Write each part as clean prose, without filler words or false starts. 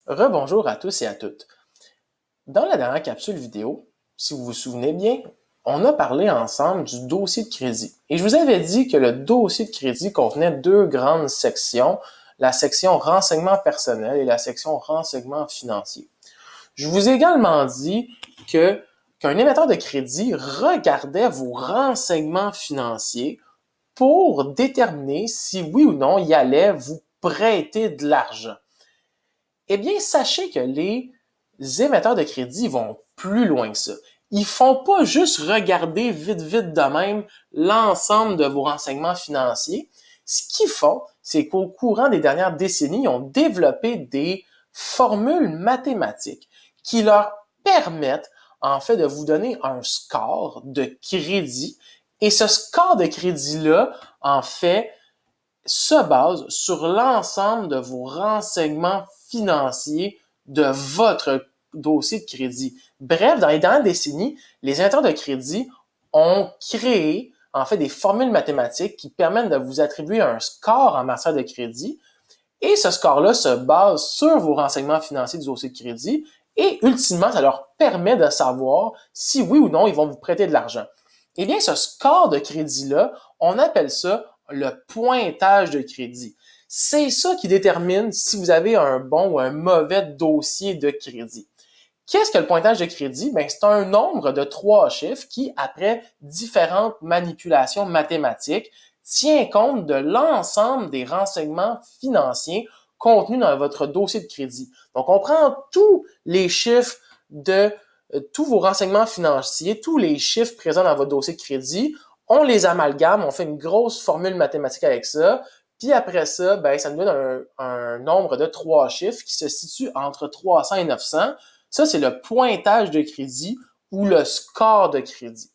Rebonjour à tous et à toutes. Dans la dernière capsule vidéo, si vous vous souvenez bien, on a parlé ensemble du dossier de crédit. Et je vous avais dit que le dossier de crédit contenait deux grandes sections, la section renseignements personnels et la section renseignements financiers. Je vous ai également dit qu'un émetteur de crédit regardait vos renseignements financiers pour déterminer si oui ou non il allait vous prêter de l'argent. Eh bien, sachez que les émetteurs de crédit vont plus loin que ça. Ils font pas juste regarder vite de même l'ensemble de vos renseignements financiers. Ce qu'ils font, c'est qu'au courant des dernières décennies, ils ont développé des formules mathématiques qui leur permettent en fait de vous donner un score de crédit. Et ce score de crédit-là, en fait, se base sur l'ensemble de vos renseignements financiers de votre dossier de crédit. Bref, dans les dernières décennies, les émetteurs de crédit ont créé en fait des formules mathématiques qui permettent de vous attribuer un score en matière de crédit. Et ce score-là se base sur vos renseignements financiers du dossier de crédit et ultimement, ça leur permet de savoir si oui ou non ils vont vous prêter de l'argent. Eh bien, ce score de crédit-là, on appelle ça le pointage de crédit. C'est ça qui détermine si vous avez un bon ou un mauvais dossier de crédit. Qu'est-ce que le pointage de crédit? Ben, c'est un nombre de 3 chiffres qui, après différentes manipulations mathématiques, tient compte de l'ensemble des renseignements financiers contenus dans votre dossier de crédit. Donc, on prend tous les chiffres de tous vos renseignements financiers, tous les chiffres présents dans votre dossier de crédit, on les amalgame, on fait une grosse formule mathématique avec ça, puis après ça, ben, ça nous donne un nombre de 3 chiffres qui se situe entre 300 et 900. Ça, c'est le pointage de crédit ou le score de crédit.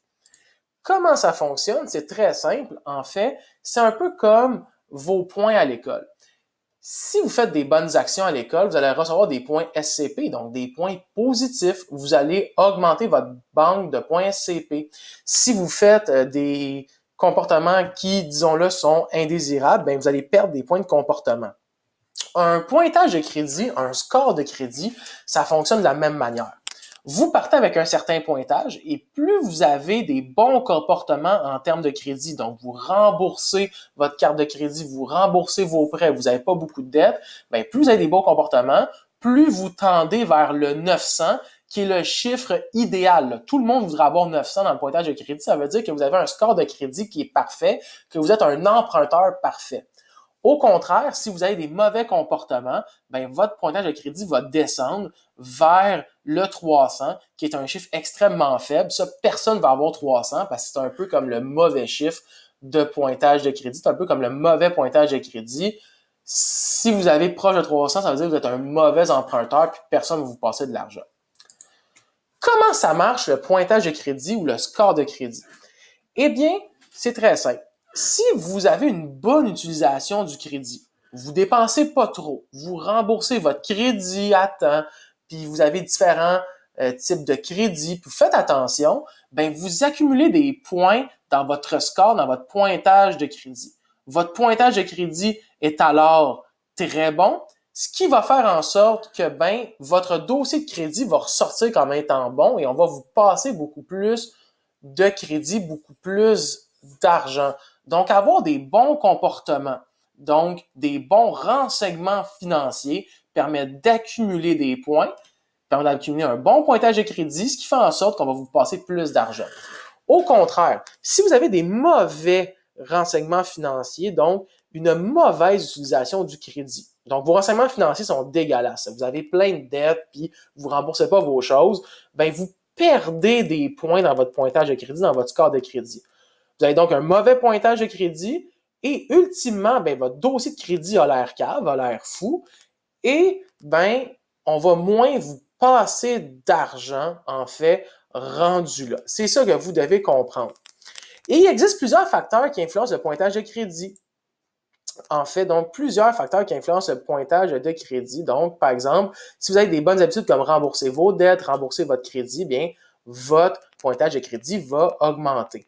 Comment ça fonctionne? C'est très simple. En fait, c'est un peu comme vos points à l'école. Si vous faites des bonnes actions à l'école, vous allez recevoir des points SCP, donc des points positifs. Vous allez augmenter votre banque de points SCP. Si vous faites des comportements qui, disons-le, sont indésirables, ben vous allez perdre des points de comportement. Un pointage de crédit, un score de crédit, ça fonctionne de la même manière. Vous partez avec un certain pointage et plus vous avez des bons comportements en termes de crédit, donc vous remboursez votre carte de crédit, vous remboursez vos prêts, vous n'avez pas beaucoup de dettes, bien, plus vous avez des bons comportements, plus vous tendez vers le 900, qui est le chiffre idéal. Tout le monde voudra avoir 900 dans le pointage de crédit. Ça veut dire que vous avez un score de crédit qui est parfait, que vous êtes un emprunteur parfait. Au contraire, si vous avez des mauvais comportements, ben votre pointage de crédit va descendre vers le 300, qui est un chiffre extrêmement faible. Ça, personne ne va avoir 300 parce que c'est un peu comme le mauvais chiffre de pointage de crédit. C'est un peu comme le mauvais pointage de crédit. Si vous avez proche de 300, ça veut dire que vous êtes un mauvais emprunteur puis personne ne va vous passer de l'argent. Comment ça marche le pointage de crédit ou le score de crédit? Eh bien, c'est très simple. Si vous avez une bonne utilisation du crédit, vous dépensez pas trop, vous remboursez votre crédit à temps, puis vous avez différents types de crédits, puis vous faites attention, ben vous accumulez des points dans votre score, dans votre pointage de crédit. Votre pointage de crédit est alors très bon, ce qui va faire en sorte que ben votre dossier de crédit va ressortir comme étant bon et on va vous passer beaucoup plus de crédit, beaucoup plus d'argent. Donc, avoir des bons comportements, donc des bons renseignements financiers permet d'accumuler des points, permet d'accumuler un bon pointage de crédit, ce qui fait en sorte qu'on va vous passer plus d'argent. Au contraire, si vous avez des mauvais renseignements financiers, donc une mauvaise utilisation du crédit, donc vos renseignements financiers sont dégueulasses, vous avez plein de dettes, puis vous ne remboursez pas vos choses, ben vous perdez des points dans votre pointage de crédit, dans votre score de crédit. Vous avez donc un mauvais pointage de crédit et ultimement, ben, votre dossier de crédit a l'air cave, a l'air fou et ben, on va moins vous passer d'argent, en fait, rendu là. C'est ça que vous devez comprendre. Et il existe plusieurs facteurs qui influencent le pointage de crédit. En fait, donc, plusieurs facteurs qui influencent le pointage de crédit. Donc, par exemple, si vous avez des bonnes habitudes comme rembourser vos dettes, rembourser votre crédit, bien, votre pointage de crédit va augmenter.